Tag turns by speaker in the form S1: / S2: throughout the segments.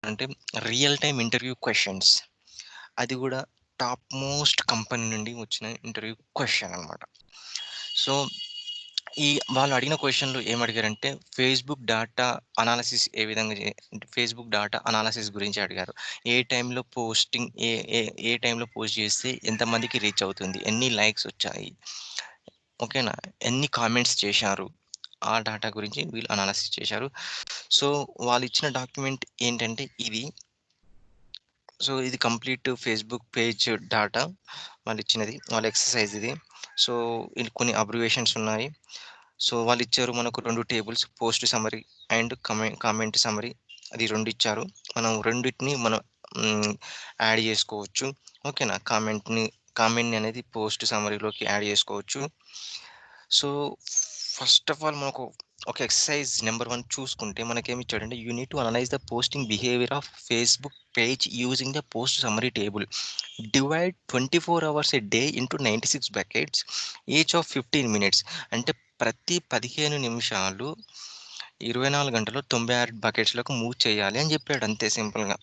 S1: అంటే real time interview questions. అది గూడా టాప్ మోస్ట్ కంపెనీ నుండి వచ్చిన ఇంటర్వ్యూ క్వెషన్ అనమాట. సో, ఈ వాళ్ళు అడిగిన క్వెషన్‌లో ఏమడిగారంటే, ఫేస్‌బుక్ డాటా అనాలిసిస్ ఏ విధంగా ఫేస్‌బుక్ డాటా అనాలిసిస్ గురించి అడిగారు. ఏ టైంలో పోస్టింగ్ ఏ ఏ ఏ టైంలో పోస్ట్ చేస్తే ఎంతమందికి రీచ్ అవుతుంది? ఎన్ని లైక్స్ వచ్చాయి? ఓకేనా? ఎన్ని కామెంట్స్ చేశారు? ఆ డాటా గురించి వీళ్ళు అనాలిసిస్ చేశారు. సో, వాళ్ళిచ్చిన డాక్యుమెంట్ ఏంటంటే ఇది. సో, ఇది కంప్లీట్ ఫేస్‌బుక్ పేజ్ డాటా వాళ్ళిచ్చినది. వాళ్ళ ఎక్సర్‌సైజ్ ఇది. సో, ఇది కొన్ని అబ్రివియేషన్స్ ఉన్నాయి. సో, వాళ్ళిచ్చారు మనకు 2 tables post summary and comment summary అది 2 ఇచ్చారు. మనం రెండిటిని మనం హ్మ్, యాడ్ జేసుకోవచ్చు. ఓకేనా? కామెంట్‌ని అనేది పోస్ట్ సమ్మరీలోకి యాడ్ జేసుకోవచ్చు. సో, ఫస్ట్ ఆఫ్ ఆల్ మనకు ఒక ఎక్సర్‌సైజ్ నంబర్ 1 చూసుకుంటే మనకేమిచ్చాడంటే, you need to analyse the posting behaviour of Facebook page using the post summary table. Divide 24 hours a day into 96 buckets each of 15 minutes. అంటే ప్రతి 15 నిమిషాలు 24 గంటల్లో 96 బకెట్స్‌లోకి move చేయాలి అని జెప్పాడు అంతే సింపుల్‌గా.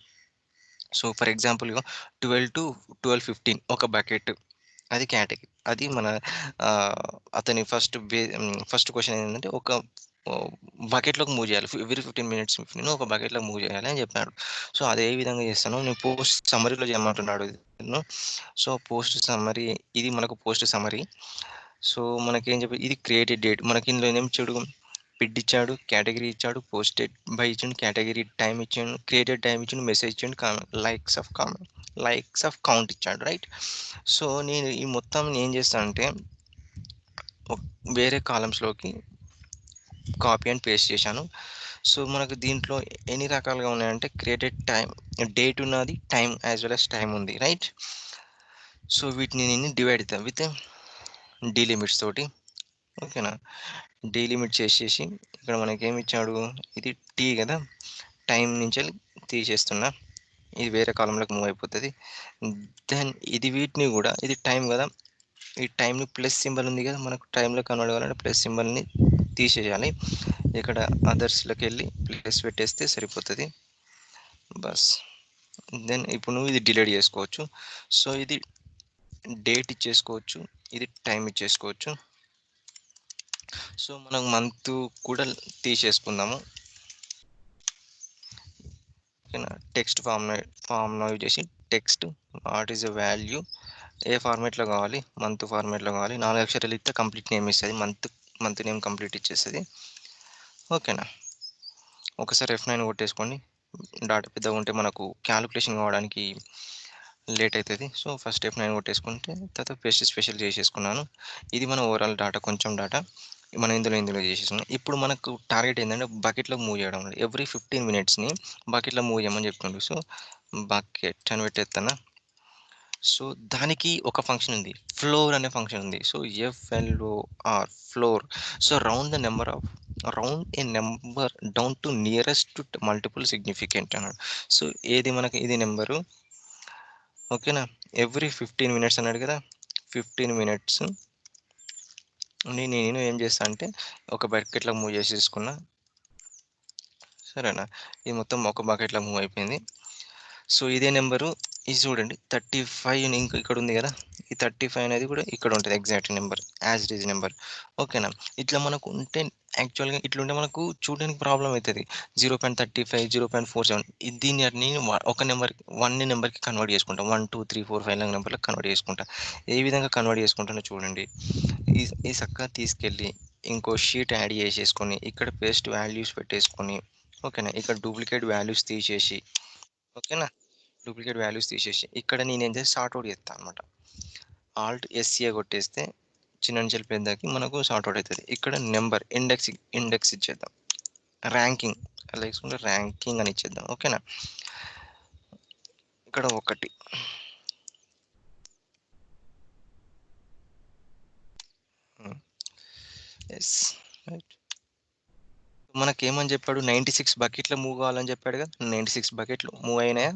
S1: సో, ఫర్ ఎగ్జాంపుల్‌గా 12-12:15 ఒక బకెట్. అది కేటగిరీ. అది మన అతని ఫస్ట్ క్వెషన్ ఏంటంటే ఒక బకెట్‌లోకి మూవ్ చేయాలి. ఎవ్రీ 15 మినిట్స్ ఒక బకెట్‌లోకి మూవ్ చేయాలి అని చెప్పాడు. సో, అదే విధంగా చేస్తాను. నేను పోస్ట్ సమ్మరీలో చేయమంటున్నాడు నన్ను. సో, పోస్ట్ సమ్మరీ ఇది మనకు పోస్ట్ సమ్మరీ. సో, మనకేం ఇది క్రియేటెడ్ డేట్. మనకి ఇందులో ఏం చూడు బిడ్ ఇచ్చాడు, కేటగరీ ఇచ్చాడు, పోస్టెడ్ బై ఇచ్చిండు, కేటగరీ టైమ్ ఇచ్చిండు, క్రియేటెడ్ టైమ్ ఇచ్చిండు, మెసేజ్ ఇచ్చిండు, లైక్స్ ఆఫ్ కౌంట్ ఇచ్చాడు రైట్. సో, నేను ఈ మొత్తం ఏం చేస్తానంటే ఒక్ వేరే కాలమ్స్‌లోకి కాపీ అండ్ పేస్ట్ చేశాను. సో, మనకు దీంట్లో ఎన్ని రకాలుగా ఉన్నాయంటే క్రియేటెడ్ టైమ్, డేట్ ఉన్నది, time as well as time ఉంది రైట్. సో, వీటిని నేను డివైడ్ విత్ డీలిమిట్స్ తోటి ఓకేనా. డీలిమిట్ చేసేసి ఇక్కడ మనకేమిచ్చాడు ఇది టీ గదా! టైమ్ నుంచెల్లి తీసేస్తున్నా. ఇది వేరే కాలమ్‌లోకి మూవ్ అయిపోతది. దెన్ వీటిని గూడా ఇది టైమ్ గదా! ఈ టైమ్‌ని ప్లస్ సింబల్ ఉంది గదా! మనకు టైమ్‌లో కన్వర్ట్ కావాలంటే ప్లస్ సింబల్‌ని తీసేయాలి. ఇక్కడ అదర్స్‌లోకెళ్ళి ప్లస్ పెట్టేస్తే సరిపోతది. బస్. దెన్ ఇప్పుడు నువ్వు ఇది డిలీట్ జేసుకోవచ్చు. సో, ఇది డేట్ ఇచ్చేసుకోవచ్చు. ఇది టైమ్ ఇచ్చేసుకోవచ్చు. సో, మనం మంత్ కూడా తీసేసుకుందాము. ఓకేనా. టెక్స్ట్ ఫార్మ్‌లో యూజ్ చేసి text what is the value ఏ ఫార్మాట్‌లో కావాలి? మంత్ ఫార్మాట్‌లో కావాలి. 4 అక్షరాలు ఇస్తే కంప్లీట్ నేమ్ ఇస్తది. మంత్ నేమ్ కంప్లీట్ ఇచ్చేస్తది. ఓకేనా. ఒకసారి F9 కొట్టేసుకోండి. డాటా పెద్దగా ఉంటే మనకు క్యాలిక్యులేషన్ కావడానికి లేట్ అయితది. సో, ఫస్ట్ F9 కొట్టేసుకుంటే తర్వాత పేస్ట్ స్పెషల్ చేసేసుకున్నాను. ఇది మన ఓవరాల్ డాటా కొంచెం డాటా. మనం ఇందులో చేసేసుకున్నాం. ఇప్పుడు మనకు టార్గెట్ ఏందంటే బకెట్‌లోకి మూవ్ చేయడం. ఎవ్రీ 15 మినిట్స్‌ని బకెట్‌లో మూవ్ చేయమని చెప్తుండు. సో, బకెట్ అని పెట్టేత్తన్నా. సో, దానికి ఒక ఫంక్షన్ ఉంది. ఫ్లోర్ అనే ఫంక్షన్ ఉంది. So, floor. So, round A number down to nearest multiple significant అన్నాడు. సో, ఏది మనకి ఇది నంబరు ఓకేనా. ఎవ్రీ 15 మినిట్స్ అన్నాడు కదా! 15 మినిట్స్ నేను ఏం చేస్తా అంటే ఒక బకెట్‌లో మూవ్ చేసేసుకున్నా. సరేనా. ఇది మొత్తం ఒక బకెట్‌లో మూవ్ అయిపోయింది. సో, ఇదే నంబరు ఇది చూడండి 35 ఇక్కడ ఉంది గదా! ఈ 35 అనేది కూడా ఇక్కడ ఉంటది exact number. As it is number. ఓకేనా. ఇట్లా మనకు ఉంటే యాక్చువల్‌గా ఇట్లుంటే మనకు చూడడానికి ప్రాబ్లమ్ అయితది. 0.35, 0.47 దీన్ని నేను ఒక నంబర్‌కి నంబర్‌కి కన్వర్ట్ చేసుకుంటా. 1, 2, 3, 4, 5 నంబర్‌లకి కన్వర్ట్ చేసుకుంటా. ఏ విధంగా కన్వర్ట్ చేసుకుంటానో చూడండి. ఈ ఈ చక్కగా తీసుకెళ్ళి ఇంకో షీట్ యాడ్ చేసేసుకొని, ఇక్కడ పేస్ట్ వాల్యూస్ పెట్టేసుకొని, ఓకేనా. ఇక్కడ డూప్లికేట్ వాల్యూస్ తీసేసి, ఓకేనా. డూప్లికేట్ వాల్యూస్ తీసేసి, ఇక్కడ నేనేం చేసి సార్ట్ ఔట్ చేస్తా అనమాట. ఆల్ట్ ఎస్‌సిఏ కొట్టేస్తే చిన్న నుంచి పెద్దకి మనకు సార్ట్ ఔట్ అయితది. ఇక్కడ నంబర్ ఇండెక్స్ ఇచ్చేద్దాం. ర్యాంకింగ్ అలా తీసుకుంటే ర్యాంకింగ్ అని ఇచ్చేద్దాం. ఓకేనా. ఇక్కడ 1 యెస్. రైట్. మనకేమని చెప్పాడు 96 బకెట్‌లో మూవ్ కావాలని చెప్పాడుగా. 96 బకెట్లు మూవ్ అయినాయా?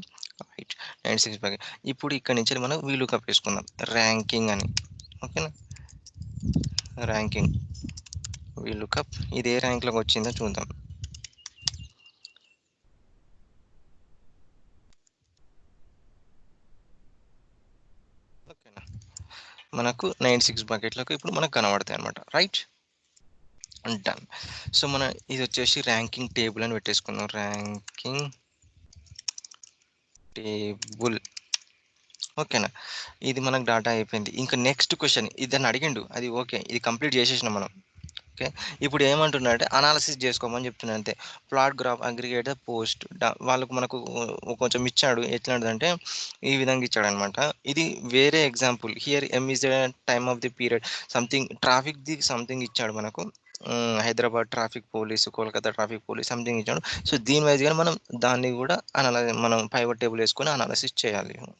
S1: రైట్. 96 బకెట్. ఇప్పుడు ఇక్కడి నుంచి మనం వీలుకప్ వేసుకుందాం. ర్యాంకింగ్ అని. ఓకేనా. ర్యాంకింగ్ వీలుకప్ ఇది ఏ ర్యాంక్‌లోకి వచ్చిందో చూద్దాం. మనకు 96 బకెట్లకు ఇప్పుడు మనకు కనబడతాయి అనమాట. రైట్? డన్. సో, మన ఇదొచ్చేసి ర్యాంకింగ్ టేబుల్ అని పెట్టేసుకుందాం. Ranking table. ఓకేనా? ఇది మనకు డాటా అయిపోయింది. ఇంక నెక్స్ట్ క్వెషన్ ఇదని అడిగిండు. అది ఓకే. ఇది కంప్లీట్ చేసేసినాం మనం. ఓకే. ఇప్పుడు ఏమంటున్నాడంటే అనాలిసిస్ చేసుకోమని చెప్తున్నాడు అంతే. Plot graph aggregate the post వాళ్ళకు మనకు కొంచెం ఇచ్చాడు. ఎట్లాంటిదంటే ఈ విధంగా ఇచ్చాడనమాట. ఇది వేరే example. Here M is the time of the period something ట్రాఫిక్‌ది సంథింగ్ ఇచ్చాడు మనకు. Hyderabad traffic police, Kolkata traffic police something ఇచ్చాడు. సో, దీని వైస్‌గానే మనం దాన్ని గూడా మనం పైవట్ టేబుల్ ఏసుకొని అనాలిసిస్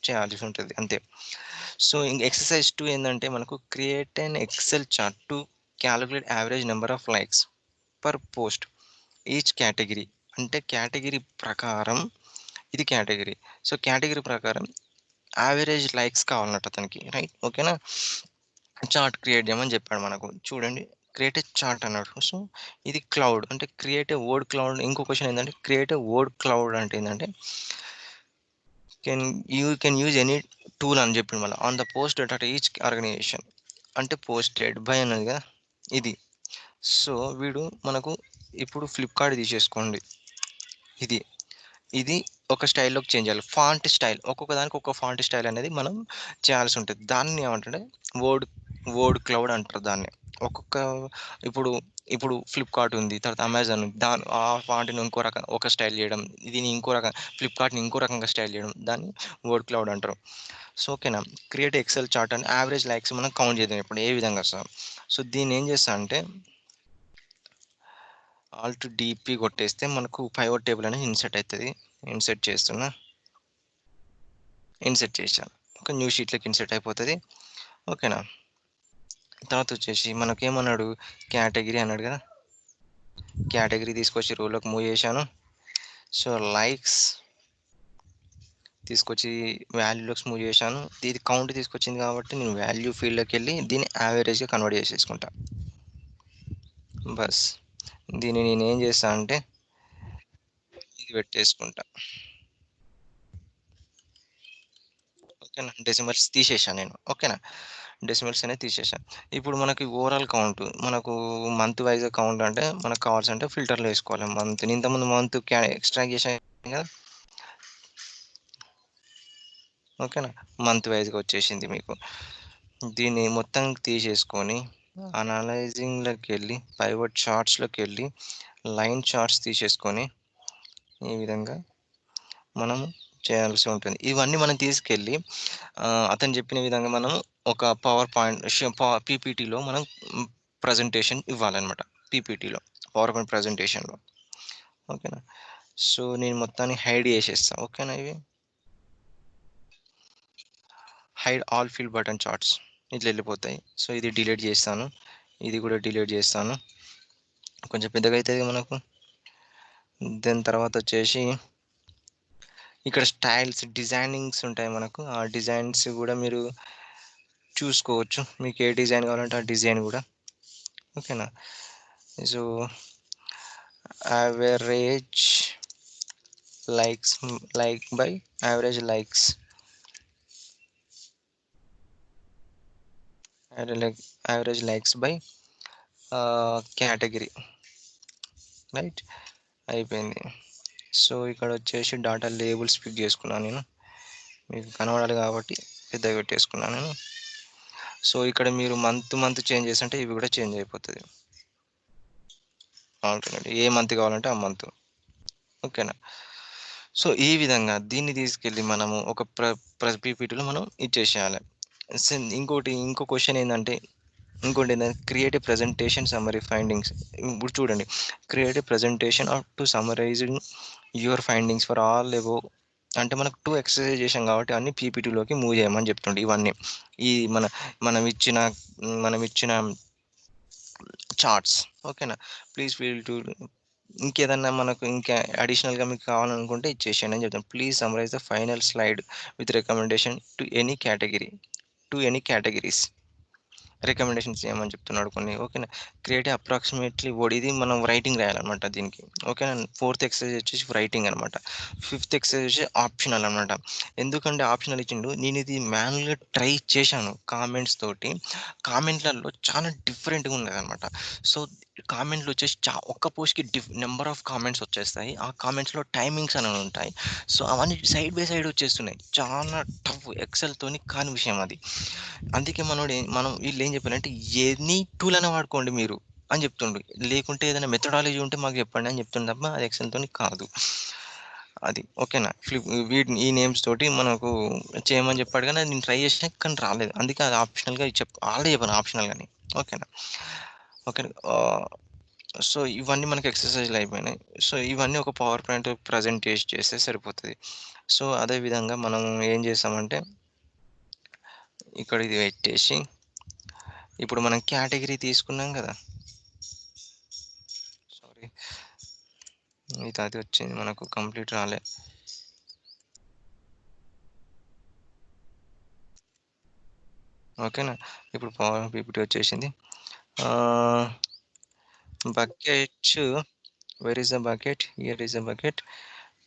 S1: చేయాల్సి ఉంటది అంతే. సో, ఇంక ఎక్సర్‌సైజ్ 2 ఏందంటే మనకు create an excel chart to calculate average number of likes per post each category. అంటే కేటగిరీ ప్రకారం ఇది కేటగిరీ. సో, కేటగిరీ ప్రకారం యావరేజ్ లైక్స్ కావాలన్నట్టు అతనికి. రైట్? ఓకేనా? చార్ట్ క్రియేట్ చేయమని చెప్పాడు మనకు. చూడండి క్రియేట్ ఎ చార్ట్ అన్నాడు. సో, ఇది క్లౌడ్ అంటే క్రియేట్ ఎ వర్డ్ క్లౌడ్. ఇంకో క్వెషన్ ఏందంటే క్రియేట్ ఎ వర్డ్ క్లౌడ్ అంటే ఏందంటే కెన్ యూజ్ ఎనీ టూల్ అని చెప్పిండు మళ్ళా. On the post at each organization. అంటే పోస్టెడ్ బై అన్నది కదా! ఇది. సో, వీడు మనకు ఇప్పుడు ఫ్లిప్‌కార్ట్ తీసేసుకోండి. ఇది. ఇది ఒక స్టైల్‌లోకి చేంజ్ చేయాలి. ఫాంట్ స్టైల్ ఒక్కొక్క దానికి ఒక్కో ఫాంట్ స్టైల్ అనేది మనం చేయాల్సి ఉంటది. దాన్ని ఏమంటారంటే వర్డ్ వర్డ్ క్లౌడ్ అంటారు దాన్ని. ఒక్కొక్క ఇప్పుడు ఇప్పుడు ఫ్లిప్‌కార్ట్ ఉంది. తర్వాత అమెజాన్ ఉంది. ఆ ఫాంట్‌ని ఇంకో ఒక స్టైల్ చేయడం. దీన్ని ఇంకో ఫ్లిప్‌కార్ట్‌ని ఇంకో రకంగా స్టైల్ చేయడం. దాన్ని వర్డ్ క్లౌడ్ అంటారు. సో, ఓకేనా. క్రియేట్ ఎక్సెల్ చార్ట్ అని యావరేజ్ లైక్స్ మనం కౌంట్ చేద్దాం ఇప్పుడు ఏ విధంగా వస్తదో. సో, దీన్ని ఏం చేస్తా అంటే ఆల్ట్ డీపీ కొట్టేస్తే మనకు పైవట్ టేబుల్ అనేది ఇన్సర్ట్ అయితది. ఇన్సర్ట్ చేస్తున్నా. ఇన్సర్ట్ చేశాను. ఒక న్యూ షీట్‌లోకి ఇన్సర్ట్ అయిపోతది. ఓకేనా. తర్వాతొచ్చేసి మనకేమన్నాడు కేటగరీ అన్నాడు గదా! కేటగరీ తీసుకొచ్చి రోలోకి మూవ్ చేశాను. సో, లైక్స్ తీసుకొచ్చి వాల్యూలోకి మూవ్ చేశాను. ఇది కౌంట్ తీసుకొచ్చింది కాబట్టి నేను వాల్యూ ఫీల్డ్‌లోకెళ్ళి దీన్ని యావరేజ్‌గా కన్వర్ట్ చేసేసుకుంటా. బస్. దీన్ని నేనేం చేస్తా అంటే ఇది పెట్టేసుకుంటా. ఓకేనా. డెసిమల్స్ తీసేశా నేను. ఓకేనా. డెసిమల్స్ అనేది తీసేశా. ఇప్పుడు మనకి ఓవరాల్ కౌంట్ మనకు మంత్ వైస్‌గా కౌంట్ అంటే మనకు కావాల్సంటే ఫిల్టర్‌లో ఏసుకోవాలి మంత్‌ని. ఇంతకుముందు మంత్ ఎక్స్ట్రాక్ట్ చేశాను కదా! ఓకేనా. మంత్ వైస్‌గా వచ్చేసింది మీకు. దీన్ని మొత్తం తీసేసుకొని అనలైజింగ్‌లోకెళ్ళి పైవట్ చార్ట్స్‌లోకెళ్ళి లైన్ చార్ట్స్ తీసేసుకొని ఈ విధంగా మనం చేయాల్సి ఉంటుంది. ఇవన్నీ మనం తీసుకెళ్ళి అతను చెప్పిన విధంగా మనం ఒక పవర్ పాయింట్ పీపీటీలో మనం ప్రజెంటేషన్ ఇవ్వాలనమాట. పీపీటీలో పవర్ పాయింట్ ప్రజెంటేషన్‌లో. ఓకేనా. సో, నేను మొత్తాన్ని హైడ్ చేసేస్తా. ఓకేనా ఇవి. Hide all field button charts ఇట్లా ఎళ్ళిపోతాయి. సో, ఇది డిలీట్ చేస్తాను. ఇది కూడా డిలీట్ చేస్తాను. కొంచెం పెద్దగా అయితది మనకు. దాని తర్వాతొచ్చేసి ఇక్కడ స్టైల్స్, డిజైనింగ్స్ ఉంటాయి మనకు. ఆ డిజైన్స్ గూడా మీరు చూసుకోవచ్చు. మీకు ఏ డిజైన్ కావాలంటే ఆ డిజైన్ గూడా. ఓకేనా. So, average likes like by average likes. Average likes by category. Right. అయిపోయింది. సో, ఇక్కడొచ్చేసి డాటా లేబుల్స్ పిక్ చేసుకున్నాను నేను. మీకు కనబడాలి కాబట్టి పెద్దగా పెట్టేసుకున్నాను నేను. సో, ఇక్కడ మీరు మంత్ చేంజ్ చేసుంటే ఇవి గూడా చేంజ్ అయిపోతది. ఆల్టర్‌నేట్ ఏ మంత్ కావాలంటే ఆ మంత్. ఓకేనా. సో, ఈ విధంగా దీన్ని తీసుకెళ్ళి మనము ఒక పీపీటీలో మనం ఇచ్చేసేయాలి. ఇంకో క్వెషన్ ఏందంటే ఇంకోటేంటంటే create a presentation summary findings. ఇప్పుడు చూడండి. Create a presentation to summarising your findings for all above అంటే మనకు 2 ఎక్సర్‌సైజ్ చేశాం కాబట్టి అన్నీ పీపీటీలోకి మూవ్ చేయమని చెప్తుండు ఇవన్నీ. ఈ మన మనమిచ్చిన మనమిచ్చిన చార్ట్స్. ఓకేనా. ప్లీజ్ ఫీల్ టు ఇంకేదన్నా మనకు ఇంకా అడిషనల్‌గా మీకు కావాలనుకుంటే ఇచ్చేసేయండి అని చెప్తాను. Please summarise the final slide with recommendation to any category. To any categories. Recommendations చేయమని చెప్తున్నాడు కొన్ని. ఓకేనా. క్రియేట్ అప్రాక్సిమేట్లీ వర్డ్ ఇది మనం రైటింగ్ రాయాలనమాట దీనికి. ఓకేనా. ఫోర్త్ ఎక్సర్సైజ్ వచ్చేసి రైటింగ్ అనమాట. ఫిఫ్త్ ఎక్సర్సైజ్ వచ్చి ఆప్షనల్ అనమాట. ఎందుకంటే ఆప్షనల్ ఇచ్చిండు. నేనిది మాన్యుయల్‌గా ట్రై చేశాను కామెంట్స్ తోటి. కామెంట్‌లలో చాలా డిఫరెంట్‌గా ఉన్నదనమాట. సో, కామెంట్‌లు వచ్చేసి ఒక్క పోస్ట్‌కి నంబర్ ఆఫ్ కామెంట్స్ వచ్చేస్తాయి. ఆ కామెంట్స్‌లో టైమింగ్స్ అనేవి ఉంటాయి. సో, అవన్నీ సైడ్ బై సైడ్ వచ్చేస్తున్నాయి. చాలా టఫ్ ఎక్సెల్‌తోని కాని విషయం అది. అందుకే మనం వీళ్ళేం చెప్పారంటే, ఎనీ టూల్ అయినా వాడుకోండి మీరు అని చెప్తుండు. లేకుంటే ఏదైనా మెథడాలజీ ఉంటే మాకు చెప్పండి అని చెప్తుండు తప్ప అది ఎక్సెల్‌తోని కాదు. అది. ఓకేనా. వీటిని ఈ నేమ్స్ తోటి మనకు చేయమని చెప్పాడు గానీ, అది నేను ట్రై చేసినా కానీ రాలేదు. అందుకే అది ఆప్షనల్‌గా ఆల్రెడీ చెప్పాను ఆప్షనల్ అని. ఓకేనా. ఓకేనా. సో, ఇవన్నీ మనకి ఎక్సర్‌సైజ్‌లు అయిపోయినాయి. సో, ఇవన్నీ ఒక పవర్ పాయింట్ ప్రెజెంట్ చేస్తే సరిపోతది. సో, అదే విధంగా మనం ఏం చేసామంటే, ఇక్కడ ఇది పెట్టేసి, ఇప్పుడు మనం కేటగరీ తీసుకున్నాం గదా! సారీ. అది వచ్చింది మనకు కంప్లీట్ రాలే. ఓకేనా. ఇప్పుడు పవర్ పీపీటీ వచ్చేసింది. Ah, buckets where is the bucket? Here is the bucket.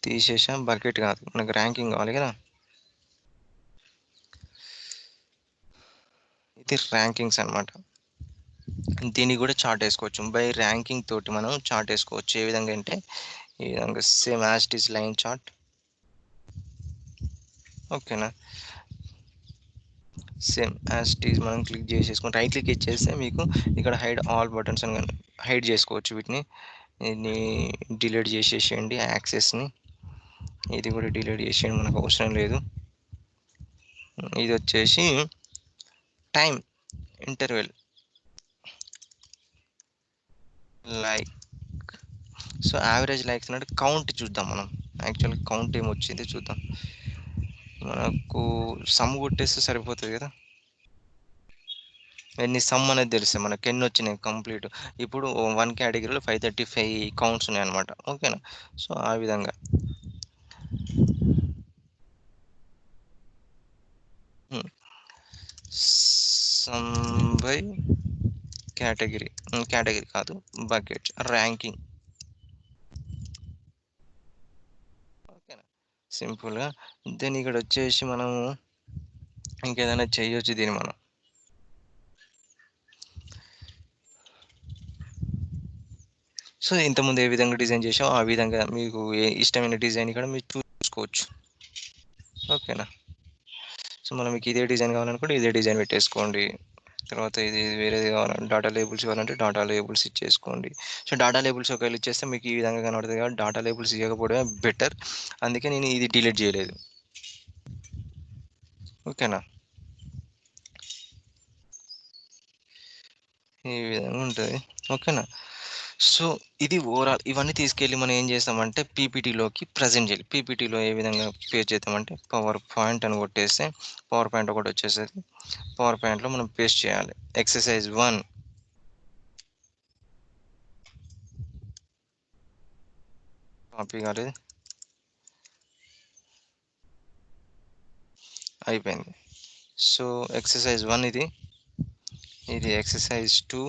S1: తీసేసాం. బకెట్ కాదు. మనకు ర్యాంకింగ్ కావాలి గదా! ఇది ర్యాంకింగ్స్ అన్నమాట. దీన్ని గూడా చార్ట్ ఏసుకోవచ్చు. బై ర్యాంకింగ్ తోటి మనం చార్ట్ ఏసుకోవచ్చు. ఏ విధంగా అంటే, ఈ విధంగా same as it is line chart. ఓకేనా. సేమ్ యాజ్ ఇట్ ఈజ్ మనం క్లిక్ చేసేసుకొని రైట్ క్లిక్ ఇచ్చేస్తే మీకు ఇక్కడ హైడ్ ఆల్ బటన్స్ అని హైడ్ చేసుకోవచ్చు వీటిని. దీన్ని డిలీట్ చేసేసేయండి యాక్సెస్‌ని. ఇది కూడా డిలీట్ చేసేయండి. మనకు అవసరం లేదు. ఇదొచ్చేసి time interval like. So, average likes అంటే కౌంట్ చూద్దాం మనం. యాక్చువల్‌గా కౌంట్ ఏమొచ్చిందో చూద్దాం. మనకు సమ్ కొట్టేస్తే సరిపోతది గదా! సమ్ అనేది తెలిస్తే మనకు ఎన్నొచ్చినాయి కంప్లీట్. ఇప్పుడు 1 కేటగిరీలో 535 కౌంట్స్ ఉన్నాయన్నమాట. ఓకేనా. సో, ఆ విధంగా. హ్మ్. Sum by category. కేటగిరీ కాదు. Bucket ranking. ఓకేనా. సింపుల్‌గా. దెన్ ఇక్కడొచ్చేసి మనము ఇంకేదైనా చేయొచ్చు దీన్ని మనం. సో, ఇంతకుముందు ఏ విధంగా డిజైన్ చేశామో ఆ విధంగా మీకు ఇష్టమైన డిజైన్ ఇక్కడ మీరు చూసుకోవచ్చు. ఓకేనా. సో, మనం మీకు ఇదే డిజైన్ కావాలనుకుంటే ఇదే డిజైన్ పెట్టేసుకోండి. తర్వాత ఇది వేరేది కావాలంటే డాటా లేబుల్స్ కావాలంటే డాటా లేబుల్స్ ఇచ్చేసుకోండి. సో, డాటా లేబుల్స్ ఒకవేళ ఇచ్చేస్తే మీకు ఈ విధంగా కనబడతది కాబట్టి డాటా లేబుల్స్ ఇయ్యకపోవడమే బెటర్. అందుకే నేను ఇది డిలీట్ చేయలేదు. ఓకేనా. ఈ విధంగా ఉంటది. ఓకేనా. సో, ఇది ఓవరాల్ ఇవన్నీ తీసుకెళ్ళి మనం ఏం చేస్తామంటే పీపీటీలోకి ప్రెజెంట్ చేయాలి. పీపీటీలో ఏ విధంగా పేస్ట్ చేద్దామంటే పవర్ పాయింట్ అని కొట్టేస్తే పవర్ పాయింట్ ఒకటొచ్చేస్తది. పవర్ పాయింట్‌లో మనం పేస్ట్ చేయాలి. ఎక్సర్‌సైజ్ 1 కాపీ కాలేదు. అయిపోయింది. సో, ఎక్సర్‌సైజ్ 1 ఇది. ఇది ఎక్సర్‌సైజ్ 2.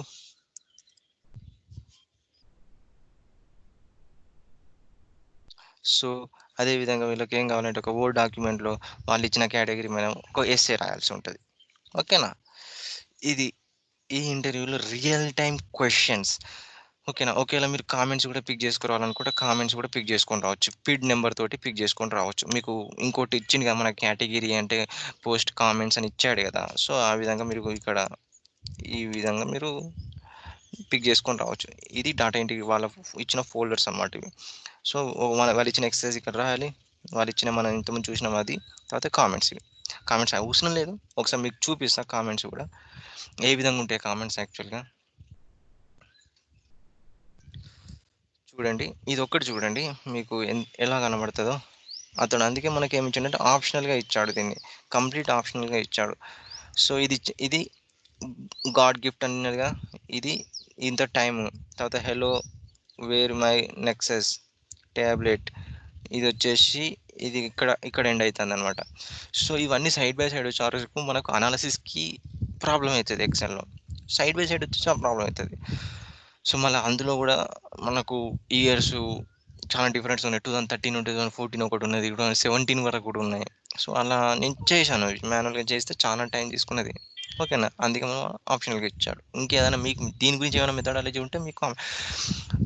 S1: సో, అదే విధంగా వీళ్ళకేం కావాలంటే ఒక వర్డ్ డాక్యుమెంట్‌లో వాళ్ళిచ్చిన కేటగరీ మీద ఒక ఎస్సే రాయాల్సి ఉంటది. ఓకేనా. ఇది ఈ ఇంటర్వ్యూలో రియల్ టైమ్ క్వెషన్స్. ఓకేనా. ఒకేళ మీరు కామెంట్స్ గూడా పిక్ చేసుకురావాలనుకుంటే కామెంట్స్ గూడా పిక్ చేసుకొని రావచ్చు. పిడ్ నంబర్ తోటి పిక్ చేసుకొని రావచ్చు. మీకు ఇంకోటి ఇచ్చిండు కదా! మన కేటగిరీ అంటే పోస్ట్ కామెంట్స్ అని ఇచ్చాడు గదా! సో, ఆ విధంగా మీరు ఇక్కడ ఈ విధంగా మీరు పిక్ చేసుకొని రావచ్చు. ఇది డాటా ఎంట్రీ వాళ్ళ ఇచ్చిన ఫోల్డర్స్ అన్నమాట ఇవి. సో, వాళ్ళిచ్చిన ఎక్సర్‌సైజ్ ఇక్కడ రాయాలి. వాళ్ళిచ్చిన మనం ఇంతకుముందు చూసినాం అది. తర్వాత కామెంట్స్ ఇవి. కామెంట్స్ అవసరం లేదు. ఒకసారి మీకు చూపిస్తా కామెంట్స్ గూడా. ఏ విధంగా ఉంటాయి కామెంట్స్ యాక్చువల్‌గా. చూడండి. ఇదొక్కటి చూడండి. మీకు ఎలా కనబడతదో. అతను అందుకే మనకేమిచ్చిండంటే ఆప్షనల్‌గా ఇచ్చాడు దీన్ని. కంప్లీట్ ఆప్షనల్‌గా ఇచ్చాడు. సో, ఇది గాడ్ గిఫ్ట్ అన్నదిగా. ఇది ఇంత టైము. తర్వాత hello where my Nexus tablet. ఇదొచ్చేసి ఇక్కడ ఎండ్ అయితందనమాట. సో, ఇవన్నీ సైడ్ బై సైడ్ వచ్చే వరకు మనకు అనాలిసిస్‌కి ప్రాబ్లమ్ అయితది ఎక్సెల్‌లో. సైడ్ బై సైడ్ వచ్చేసిన ప్రాబ్లమ్ అయితది. సో, మళ్ళా అందులో గూడా మనకు ఇయర్సు చాలా డిఫరెన్స్ ఉన్నాయి. 2013, 2014 ఒకటున్నది. 2017 వరకు గూడా ఉన్నాయి. సో, అలా నేను చేశాను. మాన్యువల్‌గా చేస్తే చాలా టైం తీసుకున్నది. ఓకేనా. అందుకే ఆప్షనల్‌గా ఇచ్చాడు. ఇంకేదైనా మీకు దీని గురించి ఏమైనా మెథడాలజీ ఉంటే మీకు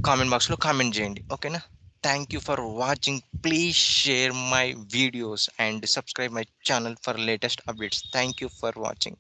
S1: కామెంట్ బాక్స్‌లో కామెంట్ జేయండి. ఓకేనా. Thank you for watching. Please share my videos and subscribe my channel for latest updates. Thank you for watching.